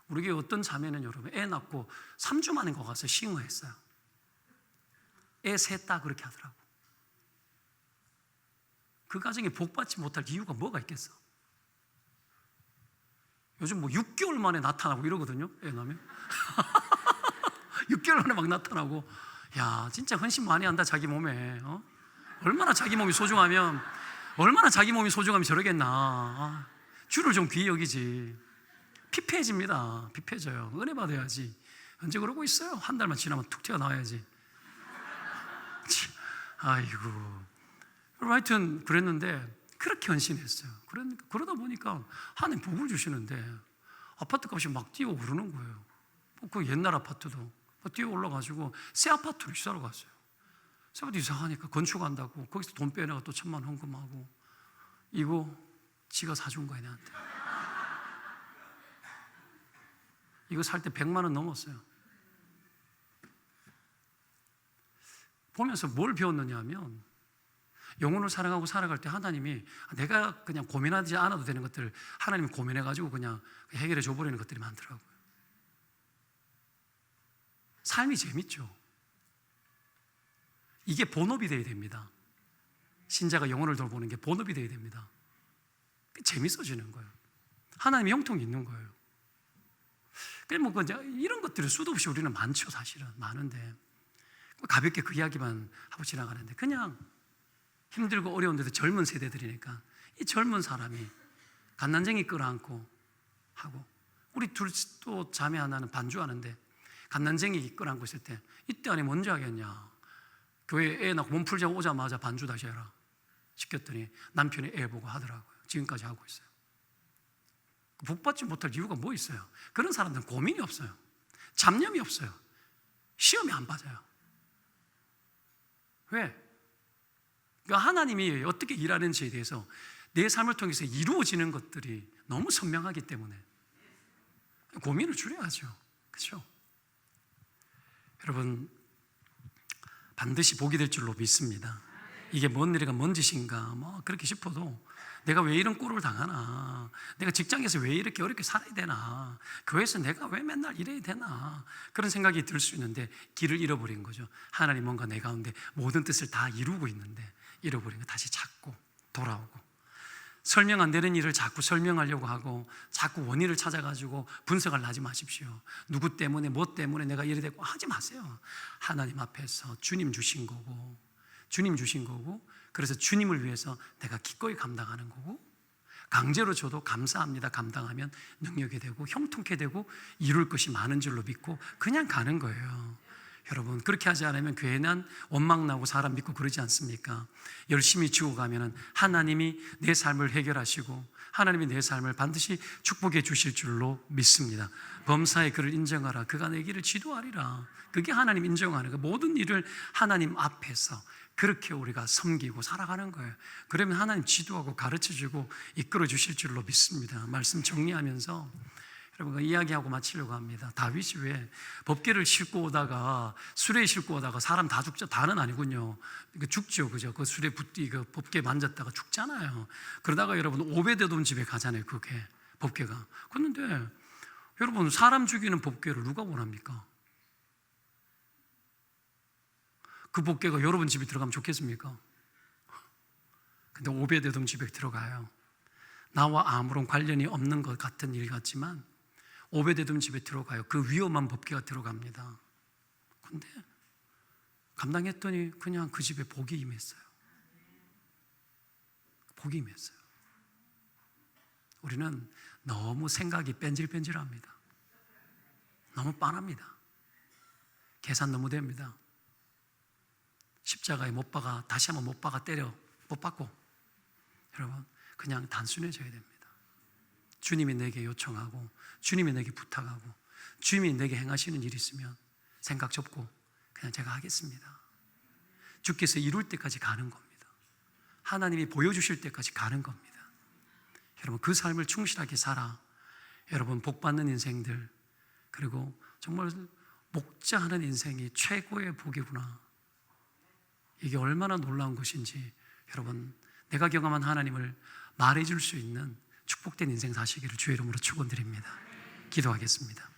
우리 교회 어떤 자매는 여러분 애 낳고 3주 만에 거 가서 싱어했어요. 애 셋 다 그렇게 하더라고. 그 가정에 복받지 못할 이유가 뭐가 있겠어? 요즘 뭐 6개월 만에 나타나고 이러거든요. 애 낳으면 6개월 만에 막 나타나고. 야, 진짜 헌신 많이 한다 자기 몸에. 얼마나 자기 몸이 소중하면 저러겠나. 주를 좀 귀히 여기지. 피폐해집니다. 피폐해져요. 은혜 받아야지. 언제 그러고 있어요? 한 달만 지나면 툭 튀어나와야지. 아이고. 하여튼 그랬는데 그렇게 헌신했어요. 그러다 보니까 하나님 복을 주시는데 아파트 값이 막 뛰어오르는 거예요. 그 옛날 아파트도 뛰어 올라가지고 새 아파트로 이사를 갔어요. 새 아파트 이사하니까 건축한다고 거기서 돈 빼내가 또 1,000만 헌금하고 이거 지가 사준 거야 내한테. 이거 살 때 100만 원 넘었어요. 보면서 뭘 배웠느냐 하면 영혼을 사랑하고 살아갈 때 하나님이 내가 그냥 고민하지 않아도 되는 것들 하나님이 고민해가지고 그냥 해결해 줘버리는 것들이 많더라고요. 삶이 재밌죠. 이게 본업이 돼야 됩니다. 신자가 영혼을 돌보는 게 본업이 돼야 됩니다. 재밌어지는 거예요. 하나님의 형통이 있는 거예요. 뭐 이런 것들이 수도 없이 우리는 많죠. 사실은 많은데 가볍게 그 이야기만 하고 지나가는데 그냥 힘들고 어려운데도 젊은 세대들이니까 이 젊은 사람이 갓난쟁이 끌어안고 하고 우리 둘 또 자매 하나는 반주하는데 갓난쟁이 끌어안고 있을 때 이때 안에 뭔지 하겠냐 교회 애 낳고 몸 풀자고 오자마자 반주 다시 해라 시켰더니 남편이 애 보고 하더라고요. 지금까지 하고 있어요. 복받지 못할 이유가 뭐 있어요? 그런 사람들은 고민이 없어요. 잡념이 없어요. 시험에 안 빠져요. 왜? 그러니까 하나님이 어떻게 일하는지에 대해서 내 삶을 통해서 이루어지는 것들이 너무 선명하기 때문에 고민을 줄여야죠. 그렇죠? 여러분 반드시 복이 될 줄로 믿습니다. 이게 뭔 일인가 뭔 짓인가 뭐 그렇게 싶어도 내가 왜 이런 꼴을 당하나, 내가 직장에서 왜 이렇게 어렵게 살아야 되나, 교회에서 내가 왜 맨날 이래야 되나, 그런 생각이 들 수 있는데 길을 잃어버린 거죠. 하나님 뭔가 내 가운데 모든 뜻을 다 이루고 있는데 잃어버린 거 다시 찾고 돌아오고, 설명 안 되는 일을 자꾸 설명하려고 하고 자꾸 원인을 찾아가지고 분석을 하지 마십시오. 누구 때문에 뭐 때문에 내가 이래 됐고 하지 마세요. 하나님 앞에서 주님 주신 거고, 주님 주신 거고, 그래서 주님을 위해서 내가 기꺼이 감당하는 거고, 강제로 줘도 감사합니다 감당하면 능력이 되고 형통케 되고 이룰 것이 많은 줄로 믿고 그냥 가는 거예요. 여러분 그렇게 하지 않으면 교회는 원망 나고 사람 믿고 그러지 않습니까? 열심히 죽어가면 하나님이 내 삶을 해결하시고 하나님이 내 삶을 반드시 축복해 주실 줄로 믿습니다. 범사의 그를 인정하라. 그가 내 길을 지도하리라. 그게 하나님 인정하는 거. 모든 일을 하나님 앞에서 그렇게 우리가 섬기고 살아가는 거예요. 그러면 하나님 지도하고 가르쳐주고 이끌어 주실 줄로 믿습니다. 말씀 정리하면서 여러분 이야기하고 마치려고 합니다. 다윗이 왜 법궤를 싣고 오다가 수레에 싣고 오다가 사람 다 죽죠? 다는 아니군요. 죽죠, 그죠? 그 수레 그 법궤 만졌다가 죽잖아요. 그러다가 여러분 오베데돔 집에 가잖아요. 그게 법궤가. 그런데 여러분 사람 죽이는 법궤를 누가 원합니까? 그 법궤가 여러분 집에 들어가면 좋겠습니까? 근데 오베데돔 집에 들어가요. 나와 아무런 관련이 없는 것 같은 일 같지만 오베데돔 집에 들어가요. 그 위험한 법궤가 들어갑니다. 근데 감당했더니 그냥 그 집에 복이 임했어요. 복이 임했어요. 우리는 너무 생각이 뺀질뺀질합니다. 너무 빤합니다. 계산 너무 됩니다. 십자가에 못 박아 다시 한번 못 박아 때려 못 박고 여러분 그냥 단순해져야 됩니다. 주님이 내게 요청하고 주님이 내게 부탁하고 주님이 내게 행하시는 일이 있으면 생각 접고 그냥 제가 하겠습니다. 주께서 이룰 때까지 가는 겁니다. 하나님이 보여주실 때까지 가는 겁니다. 여러분 그 삶을 충실하게 살아 여러분 복받는 인생들, 그리고 정말 목자하는 인생이 최고의 복이구나, 이게 얼마나 놀라운 것인지 여러분 내가 경험한 하나님을 말해줄 수 있는 축복된 인생 사시기를 주의 이름으로 축원드립니다. 기도하겠습니다.